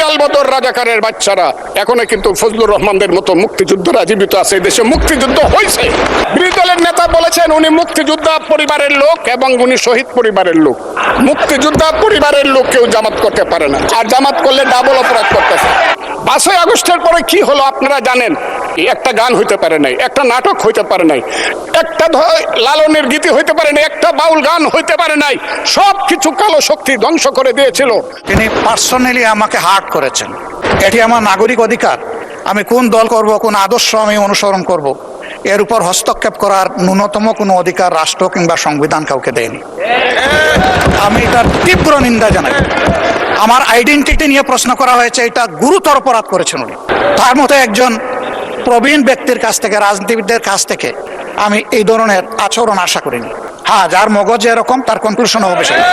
আলবদর রাজাকারের বাচ্চারা এখনো কিন্তু ফজলুর রহমানদের মতো মুক্তিযোদ্ধারা জীবিত আছে। দেশে মুক্তিযুদ্ধ হয়েছে। বিরোধী দলের নেতা বলেছেন উনি মুক্তিযোদ্ধা পরিবারের লোক এবং উনি শহীদ পরিবারের লোক। মুক্তিযোদ্ধা পরিবারের লোক কেউ জামাত করতে পারে না, আর জামাত করলে ডাবল অপরাধ করতেছে। 5ই আগস্টের পরে কি হলো আপনারা জানেন? একটা গান হইতে পারে নাই, একটা নাটক হইতে পারে নাই, একটা লালনের গীতি হইতে পারে নাই, একটা বাউল গান হইতে পারে নাই। সব কিছু কালো শক্তি ধ্বংস করে দিয়েছিল। তিনি পার্সোনালি আমাকে হার্ট করেছেন। এটি আমার নাগরিক অধিকার। আমি কোন দল করব, কোন আদর্শ আমি অনুসরণ করব, এর উপর হস্তক্ষেপ করার ন্যূনতম কোনো অধিকার রাষ্ট্র কিংবা সংবিধান কাউকে দেয়নি। আমি এটার তীব্র নিন্দা জানাই। আমার আইডেন্টিটি নিয়ে প্রশ্ন করা হয়েছে, এটা গুরুতর অপরাধ করেছেন উনি। তার মতো একজন প্রবীণ ব্যক্তির কাছ থেকে, রাজনীতিবিদদের কাছ থেকে আমি এই ধরনের আচরণ আশা করিনি। হ্যাঁ, যার মগজ এরকম তার কনক্লুশন হবে সেটা।